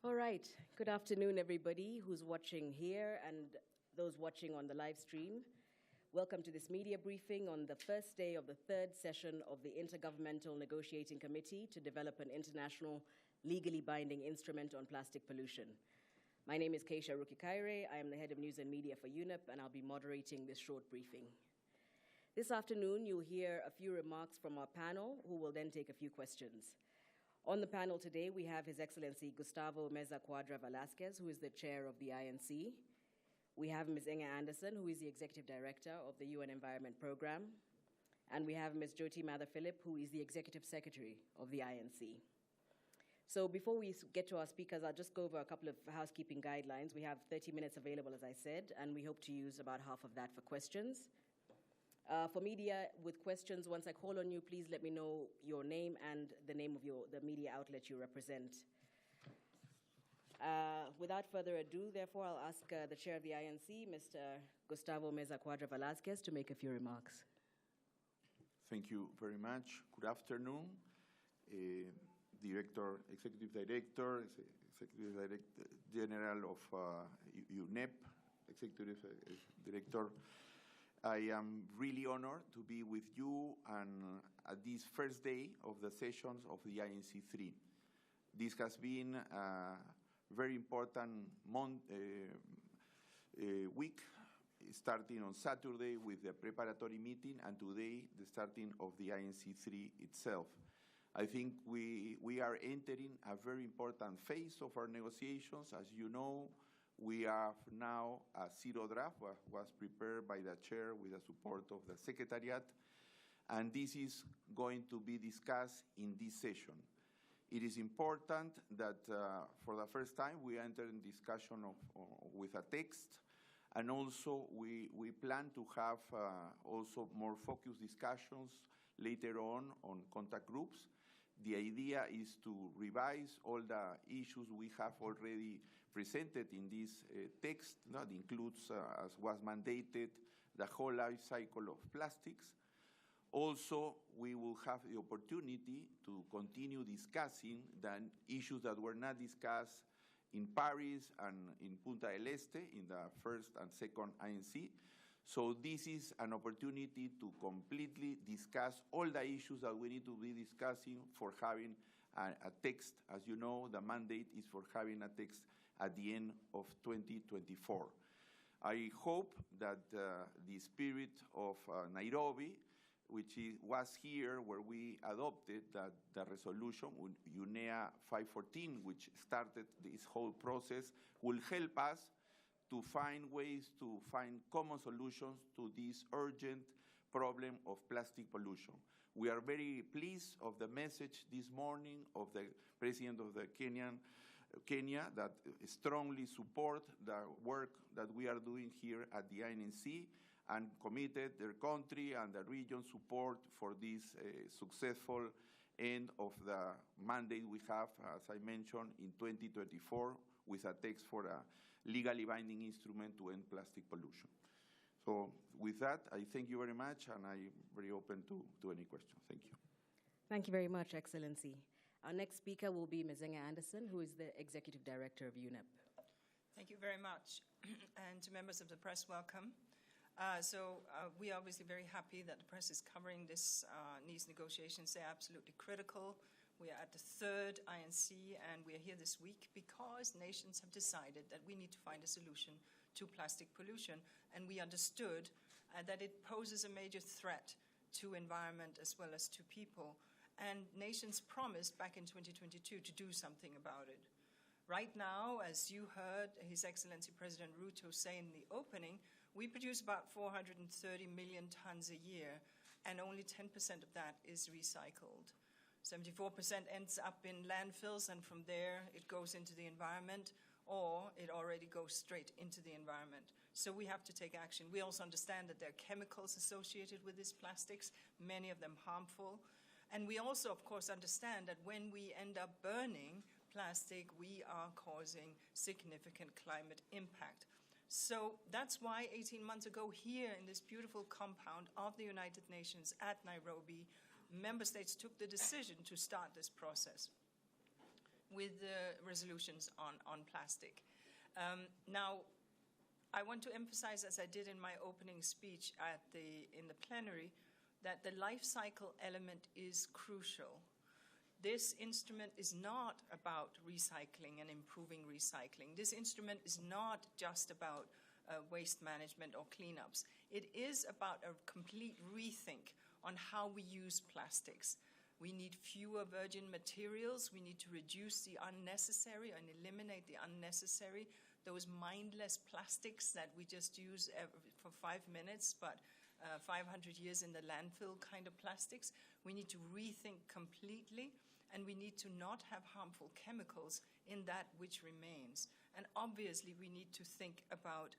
All right. Good afternoon, everybody who's watching here and those watching on the live stream. Welcome to this media briefing on the first day of the third session of the Intergovernmental Negotiating Committee to develop an international legally binding instrument on plastic pollution. My name is Keisha Rukikaire. I am the head of news and media for UNEP, and I'll be moderating this short briefing. This afternoon, you'll hear a few remarks from our panel, who will then take a few questions. On the panel today, we have His Excellency Gustavo Meza Cuadra Velasquez, who is the chair of the INC. We have Ms. Inge Anderson, who is the executive director of the UN Environment Program. And we have Ms. Jyoti Mather Philip, who is the executive secretary of the INC. So before we get to our speakers, I'll just go over a couple of housekeeping guidelines. We have 30 minutes available, as I said, and we hope to use about half of that for questions. For media with questions, once I call on you, please let me know your name and the name of the media outlet you represent. Without further ado, therefore, I'll ask the chair of the INC, Mr. Gustavo Meza Cuadra Velasquez, to make a few remarks. Thank you very much. Good afternoon. Executive Director General of UNEP, Executive Director. I am really honored to be with you and at this first day of the sessions of the INC3. This has been a very important week, starting on Saturday with the preparatory meeting, and today the starting of the INC3 itself. I think we are entering a very important phase of our negotiations. As you know, we have now a zero draft, was prepared by the chair with the support of the Secretariat, and this is going to be discussed in this session. It is important that for the first time we enter in discussion with a text, and also we plan to have also more focused discussions later on contact groups. The idea is to revise all the issues we have already presented in this text. That includes, as was mandated, the whole life cycle of plastics. Also, we will have the opportunity to continue discussing the issues that were not discussed in Paris and in Punta del Este in the first and second INC. So this is an opportunity to completely discuss all the issues that we need to be discussing for having a text. As you know, the mandate is for having a text at the end of 2024. I hope that the spirit of Nairobi, which was here where we adopted the resolution, UNEA 514, which started this whole process, will help us to find ways to find common solutions to this urgent problem of plastic pollution. We are very pleased of the message this morning of the President of the Kenya that strongly support the work that we are doing here at the INC and committed their country and the region support for this successful end of the mandate we have, as I mentioned, in 2024, with a text for a legally binding instrument to end plastic pollution. So with that, I thank you very much, and I'm very open to any questions. Thank you. Thank you very much, Excellency. Our next speaker will be Ms. Inge Anderson, who is the Executive Director of UNEP. Thank you very much. And to members of the press, welcome. We are obviously very happy that the press is covering these negotiations. They're absolutely critical. We are at the third INC, and we are here this week because nations have decided that we need to find a solution to plastic pollution, and we understood that it poses a major threat to environment as well as to people. And nations promised back in 2022 to do something about it. Right now, as you heard His Excellency President Ruto say in the opening, we produce about 430 million tons a year, and only 10% of that is recycled. 74% ends up in landfills, and from there it goes into the environment, or it already goes straight into the environment. So we have to take action. We also understand that there are chemicals associated with these plastics, many of them harmful. And we also, of course, understand that when we end up burning plastic, we are causing significant climate impact. So that's why 18 months ago here in this beautiful compound of the United Nations at Nairobi, member states took the decision to start this process. with the resolutions on plastic. Now, I want to emphasize, as I did in my opening speech in the plenary, that the life cycle element is crucial. This instrument is not about recycling and improving recycling. This instrument is not just about waste management or cleanups. It is about a complete rethink on how we use plastics. We need fewer virgin materials. We need to reduce the unnecessary and eliminate the unnecessary, those mindless plastics that we just use for 5 minutes, but 500 years in the landfill kind of plastics. We need to rethink completely, and we need to not have harmful chemicals in that which remains. And obviously, we need to think about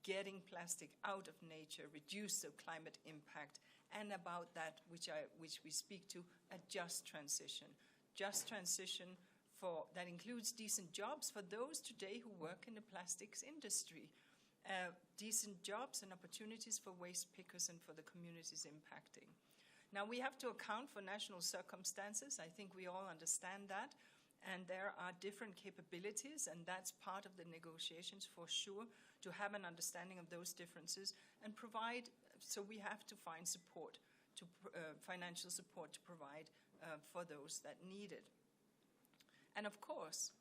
getting plastic out of nature, reduce the climate impact, and about that which we speak to, a just transition. Just transition that includes decent jobs for those today who work in the plastics industry, decent jobs and opportunities for waste pickers and for the communities impacting. Now, we have to account for national circumstances. I think we all understand that. And there are different capabilities, and that's part of the negotiations for sure, to have an understanding of those differences and provide. So we have to find support, financial support to provide for those that need it. And of course,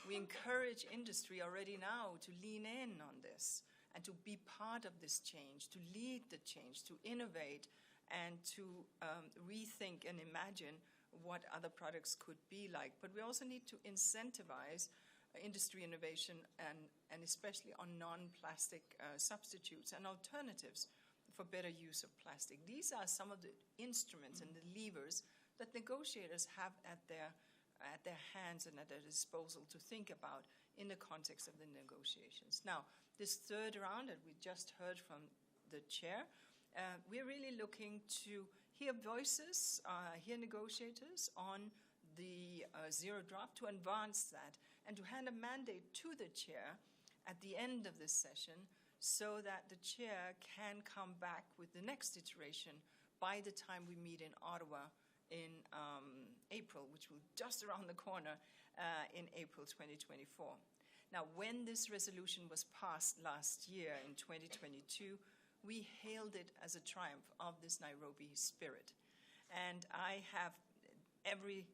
we encourage industry already now to lean in on this and to be part of this change, to lead the change, to innovate, and to rethink and imagine what other products could be like. But we also need to incentivize industry innovation and especially on non-plastic substitutes and alternatives for better use of plastic. These are some of the instruments and the levers that negotiators have at their hands and at their disposal to think about in the context of the negotiations. Now, this third round that we just heard from the chair, we're really looking to hear voices, hear negotiators on the zero draft, to advance that, and to hand a mandate to the chair at the end of this session so that the chair can come back with the next iteration by the time we meet in Ottawa in April, which will just around the corner in April 2024. Now, when this resolution was passed last year in 2022, we hailed it as a triumph of this Nairobi spirit. And I have every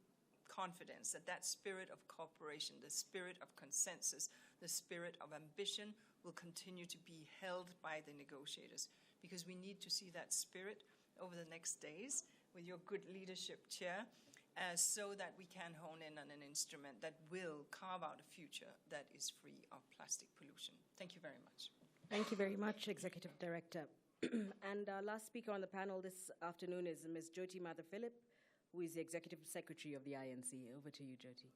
confidence that that spirit of cooperation, the spirit of consensus, the spirit of ambition will continue to be held by the negotiators, because we need to see that spirit over the next days with your good leadership, Chair, so that we can hone in on an instrument that will carve out a future that is free of plastic pollution. Thank you very much. Thank you very much, Executive Director. And our last speaker on the panel this afternoon is Ms. Jyoti Mather-Philip, who is the Executive Secretary of the INC. Over to you, Jyoti.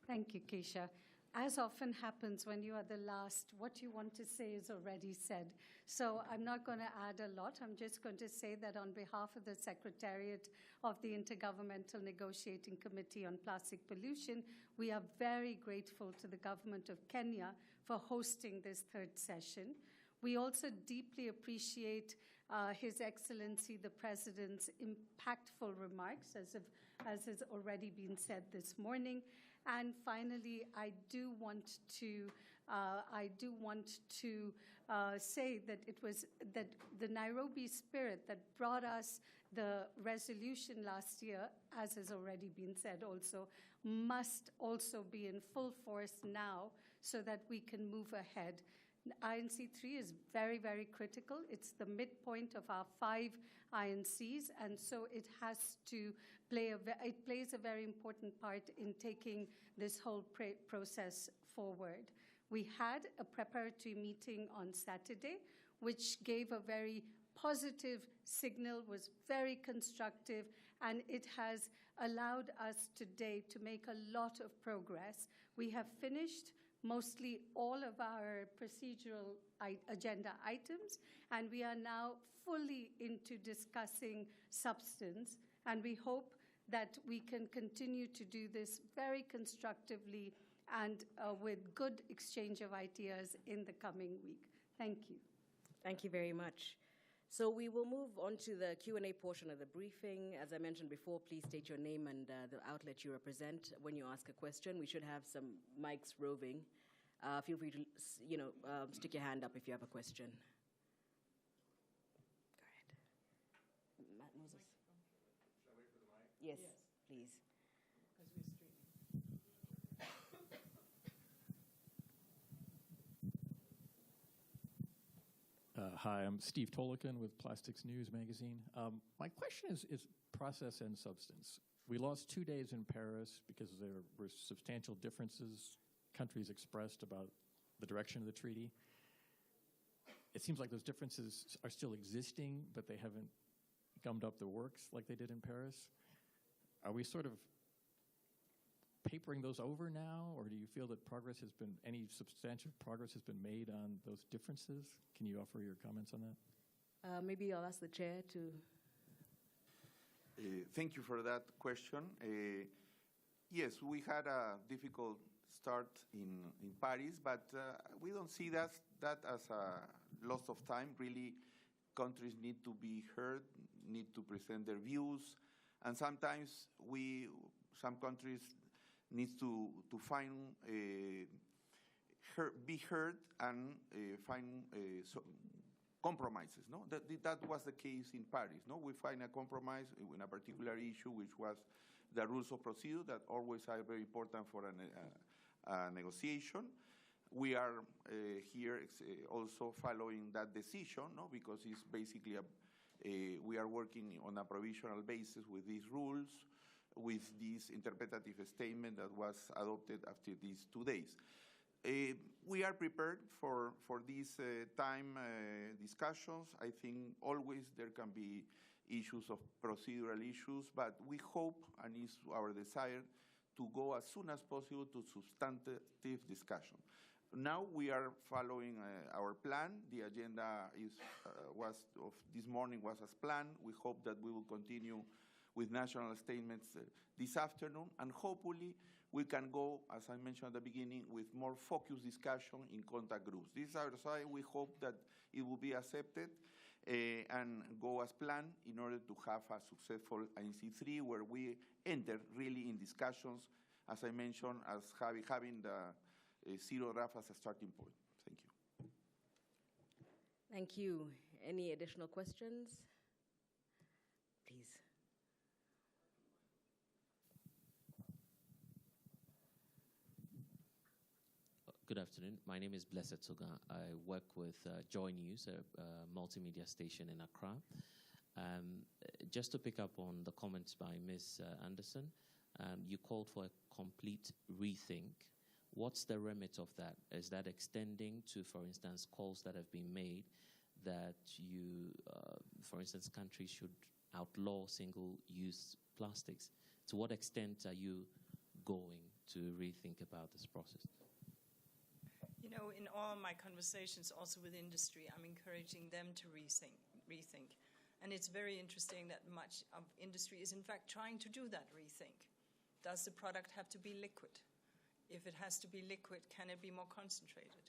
Thank you, Keisha. As often happens when you are the last, what you want to say is already said. So I'm not going to add a lot. I'm just going to say that on behalf of the Secretariat of the Intergovernmental Negotiating Committee on Plastic Pollution, we are very grateful to the government of Kenya for hosting this third session. We also deeply appreciate His Excellency the President's impactful remarks, as has already been said this morning. And finally, I do want to say that it was that the Nairobi spirit that brought us the resolution last year, as has already been said also, must also be in full force now so that we can move ahead. INC 3 is very, very critical. It's the midpoint of our 5 INCs, and so it has to it plays a very important part in taking this whole process forward. We had a preparatory meeting on Saturday, which gave a very positive signal, was very constructive, and it has allowed us today to make a lot of progress. We have finished mostly all of our procedural agenda items, and we are now fully into discussing substance, and we hope that we can continue to do this very constructively and with good exchange of ideas in the coming week. Thank you. Thank you very much. So we will move on to the Q&A portion of the briefing. As I mentioned before, please state your name and the outlet you represent when you ask a question. We should have some mics roving. Feel free to, stick your hand up if you have a question. Go ahead. Matt Moses. Shall I wait for the mic? Yes, please. Because we're streaming. Hi, I'm Steve Tolikan with Plastics News magazine. My question is process and substance. We lost 2 days in Paris because there were substantial differences countries expressed about the direction of the treaty. It seems like those differences are still existing, but they haven't gummed up the works like they did in Paris. Are we sort of papering those over now, or do you feel that any substantial progress has been made on those differences? Can you offer your comments on that? Maybe I'll ask the chair to... Thank you for that question. Yes, we had a difficult start in Paris, but we don't see that as a loss of time. Really, countries need to be heard, need to present their views, and sometimes some countries needs to find be heard and find compromises. No, that was the case in Paris. No, we find a compromise in a particular issue, which was the rules of procedure that always are very important for a negotiation. We are here also following that decision, no, because it's basically we are working on a provisional basis with these rules, with this interpretative statement that was adopted after these 2 days. We are prepared for these time discussions. I think always there can be issues of procedural issues, but we hope, and it's our desire, to go as soon as possible to substantive discussion. Now we are following our plan. The agenda of this morning was as planned. We hope that we will continue with national statements this afternoon, and hopefully we can go, as I mentioned at the beginning, with more focused discussion in contact groups. This is our side. We hope that it will be accepted and go as planned in order to have a successful INC3, where we enter really in discussions, as I mentioned, as having the zero draft as a starting point. Thank you. Thank you. Any additional questions? Please. Good afternoon. My name is Blessed Suga. I work with Joy News, a multimedia station in Accra. Just to pick up on the comments by Ms. Anderson, you called for a complete rethink. What's the remit of that? Is that extending to, for instance, calls that have been made that for instance, countries should outlaw single-use plastics? To what extent are you going to rethink about this process? You know, in all my conversations also with industry, I'm encouraging them to rethink. And it's very interesting that much of industry is in fact trying to do that rethink. Does the product have to be liquid? If it has to be liquid, can it be more concentrated?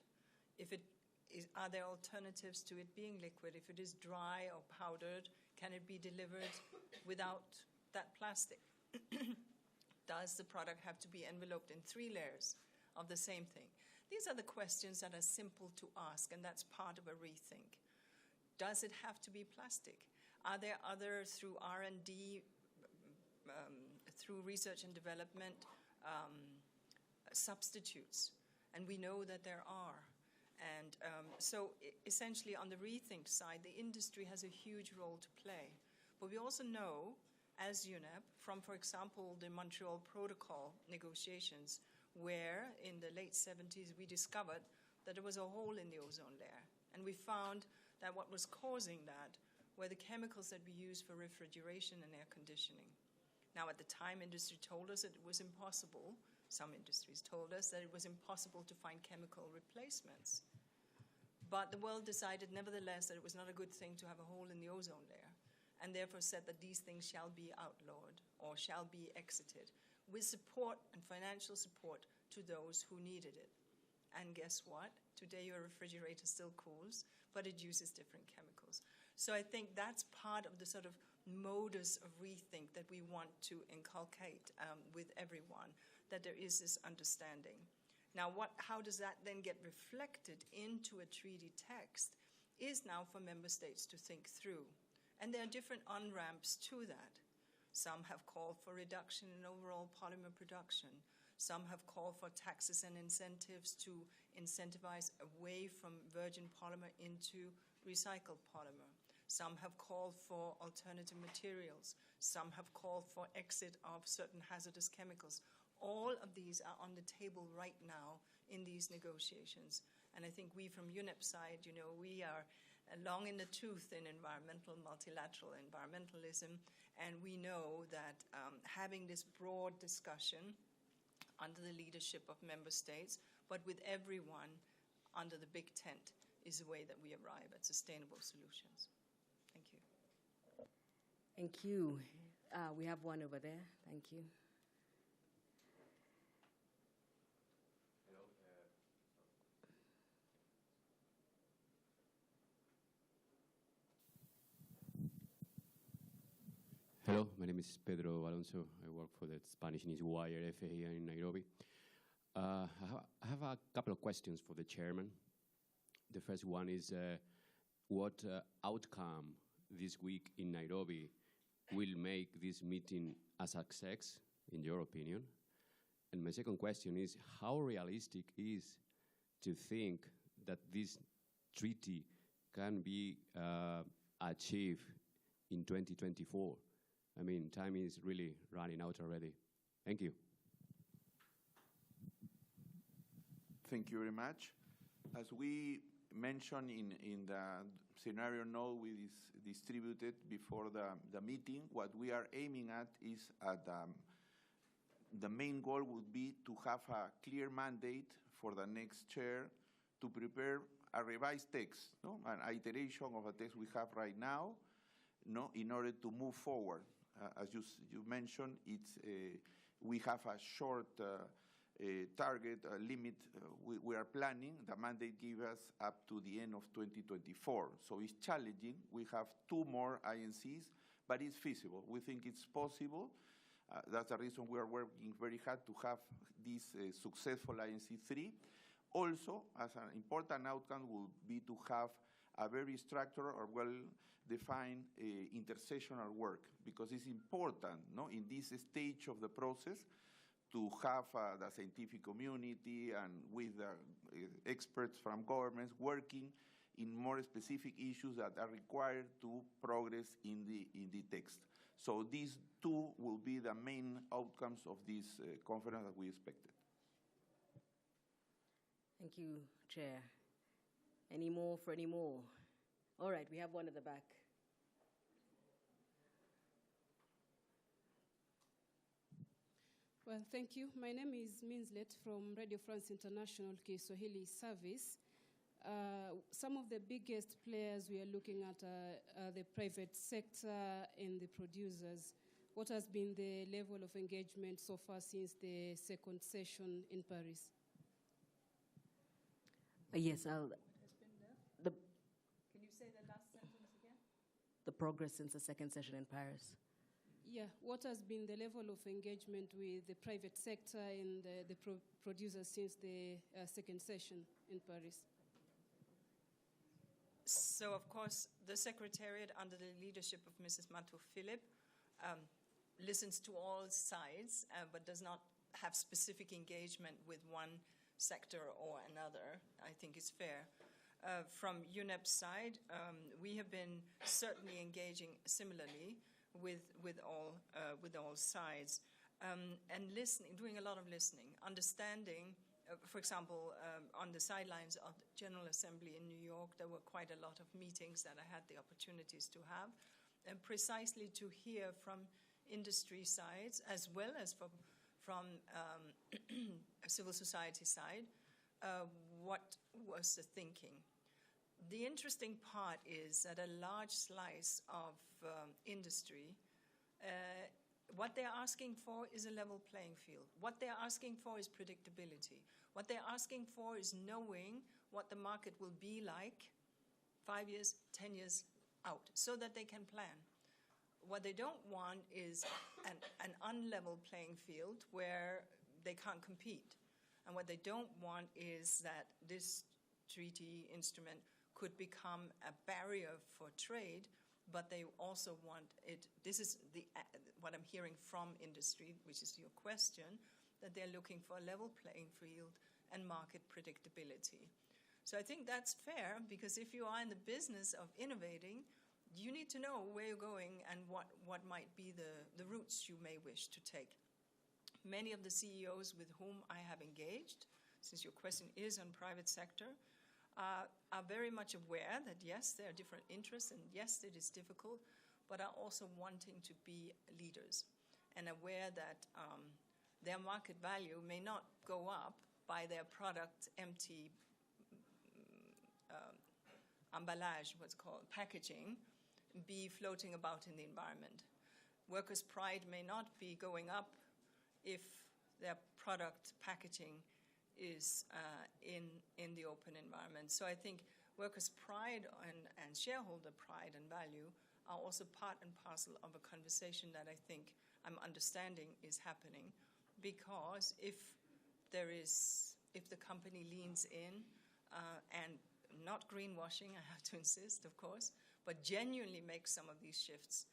Are there alternatives to it being liquid? If it is dry or powdered, can it be delivered without that plastic? Does the product have to be enveloped in 3 layers of the same thing? These are the questions that are simple to ask, and that's part of a rethink. Does it have to be plastic? Are there other, through R&D, through research and development, substitutes? And we know that there are. And so essentially on the rethink side, the industry has a huge role to play. But we also know, as UNEP, from, for example, the Montreal Protocol negotiations, where in the late 70s we discovered that there was a hole in the ozone layer. And we found that what was causing that were the chemicals that we use for refrigeration and air conditioning. Now, at the time, industry told us that it was impossible. Some industries told us that it was impossible to find chemical replacements. But the world decided, nevertheless, that it was not a good thing to have a hole in the ozone layer, and therefore said that these things shall be outlawed or shall be exited, with support and financial support to those who needed it. And guess what? Today your refrigerator still cools, but it uses different chemicals. So I think that's part of the sort of modus of rethink that we want to inculcate with everyone, that there is this understanding. Now, how does that then get reflected into a treaty text is now for member states to think through. And there are different on-ramps to that. Some have called for reduction in overall polymer production. Some have called for taxes and incentives to incentivize away from virgin polymer into recycled polymer. Some have called for alternative materials. Some have called for exit of certain hazardous chemicals. All of these are on the table right now in these negotiations. And I think we from UNEP side, we are long in the tooth in environmental, multilateral environmentalism, and we know that having this broad discussion under the leadership of member states, but with everyone under the big tent, is the way that we arrive at sustainable solutions. Thank you. Thank you. We have one over there. Thank you. Hello, my name is Pedro Alonso. I work for the Spanish Newswire FA here in Nairobi. I have a couple of questions for the chairman. The first one is what outcome this week in Nairobi will make this meeting a success, in your opinion? And my second question is, how realistic is to think that this treaty can be achieved in 2024? I mean, time is really running out already. Thank you. Thank you very much. As we mentioned in the scenario note we distributed before the meeting, what we are aiming at is the main goal would be to have a clear mandate for the next chair to prepare a revised text, an iteration of a text we have right now, in order to move forward. As you mentioned, we have a short target limit we are planning. The mandate gives us up to the end of 2024. So it's challenging. We have 2 more INCs, but it's feasible. We think it's possible. That's the reason we are working very hard to have this successful INC 3. Also, as an important outcome will be to have a very structured or well-defined intersessional work, because it's important, in this stage of the process to have the scientific community and with the experts from governments working in more specific issues that are required to progress in the text. So these 2 will be the main outcomes of this conference that we expected. Thank you, Chair. Any more for any more? All right, we have one at the back. Well, thank you. My name is Minslet from Radio France International Kiswahili Service. Some of the biggest players we are looking at are the private sector and the producers. What has been the level of engagement so far since the second session in Paris? Yes, Can you say the last sentence again? the progress since the second session in Paris. Yeah, what has been the level of engagement with the private sector and the producers since the second session in Paris? So, of course, the Secretariat, under the leadership of Mrs. Matou-Philip, listens to all sides, but does not have specific engagement with one sector or another. I think it's fair. From UNEP's side, we have been certainly engaging similarly with all sides, and listening, doing a lot of listening, understanding. For example, on the sidelines of the General Assembly in New York, there were quite a lot of meetings that I had the opportunities to have, and precisely to hear from industry sides as well as from civil society side, what was the thinking. The interesting part is that a large slice of industry, what they're asking for is a level playing field. What they're asking for is predictability. What they're asking for is knowing what the market will be like 5 years, 10 years out so that they can plan. What they don't want is an unlevel playing field where they can't compete. And what they don't want is that this treaty instrument could become a barrier for trade, but they also want it, this is what I'm hearing from industry, which is your question, that they're looking for a level playing field and market predictability. So I think that's fair, because if you are in the business of innovating, you need to know where you're going and what might be the routes you may wish to take. Many of the CEOs with whom I have engaged, since your question is on private sector, are very much aware that yes, there are different interests, and yes, it is difficult, but are also wanting to be leaders and aware that their market value may not go up by their product empty emballage, what's called packaging, be floating about in the environment. Workers' pride may not be going up if their product packaging is in the open environment. So I think workers' pride and shareholder pride and value are also part and parcel of a conversation that I think I'm understanding is happening, because if the company leans in and not greenwashing, I have to insist, of course, but genuinely makes some of these shifts,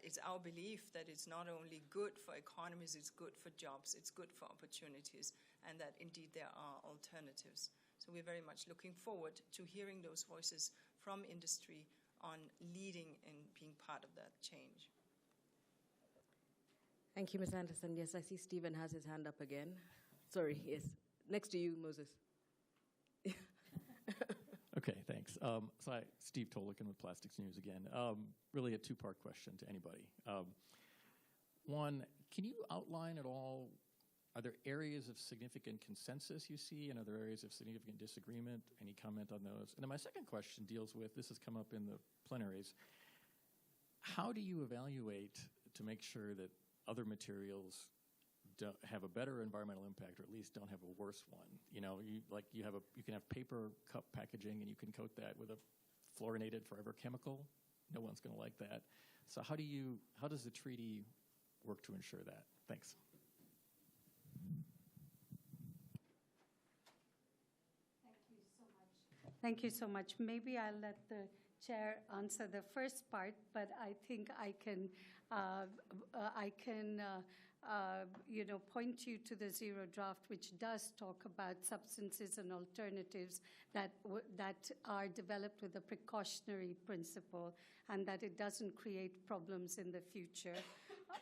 it's our belief that it's not only good for economies, it's good for jobs, it's good for opportunities, and that indeed there are alternatives. So we're very much looking forward to hearing those voices from industry on leading and being part of that change. Thank you, Ms. Anderson. Yes, I see Stephen has his hand up again. Sorry, yes. Next to you, Moses. Okay, thanks. Steve Tolikin with Plastics News again. Really a two-part question to anybody. One, can you outline at all, are there areas of significant consensus you see and other areas of significant disagreement? Any comment on those? And then my second question deals with, this has come up in the plenaries, how do you evaluate to make sure that other materials don't have a better environmental impact, or at least don't have a worse one? You know, you can have paper cup packaging and you can coat that with a fluorinated forever chemical. No one's going to like that. So how does the treaty work to ensure that? Thanks. Thank you so much. Maybe I'll let the chair answer the first part, but I think I can point you to the zero draft, which does talk about substances and alternatives that are developed with a precautionary principle, and that it doesn't create problems in the future.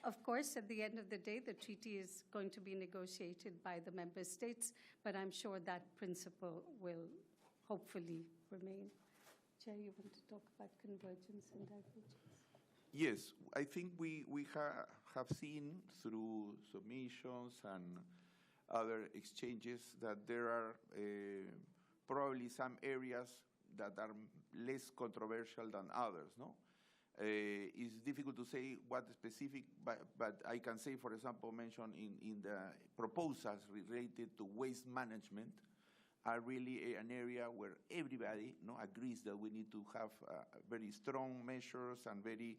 Of course, at the end of the day, the treaty is going to be negotiated by the member states, but I'm sure that principle will hopefully remain. Chair, you want to talk about convergence and divergence? Yes, I think we have seen through submissions and other exchanges that there are probably some areas that are less controversial than others, no? It's difficult to say what specific, but I can say, for example, mention in the proposals related to waste management are really an area where everybody agrees that we need to have very strong measures and very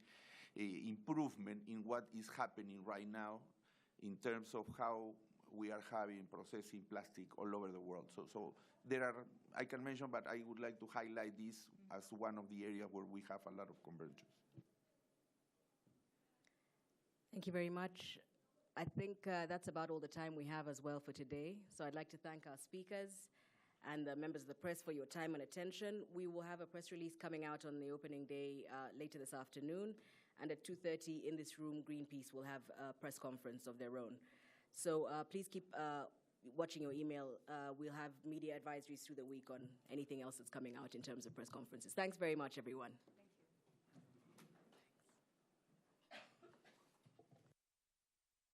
improvement in what is happening right now in terms of how we are having processing plastic all over the world. So there are, I can mention, but I would like to highlight this as one of the areas where we have a lot of convergence. Thank you very much. I think that's about all the time we have as well for today. So I'd like to thank our speakers and the members of the press for your time and attention. We will have a press release coming out on the opening day later this afternoon. And at 2:30 in this room, Greenpeace will have a press conference of their own. So please keep watching your email. We'll have media advisories through the week on anything else that's coming out in terms of press conferences. Thanks very much, everyone.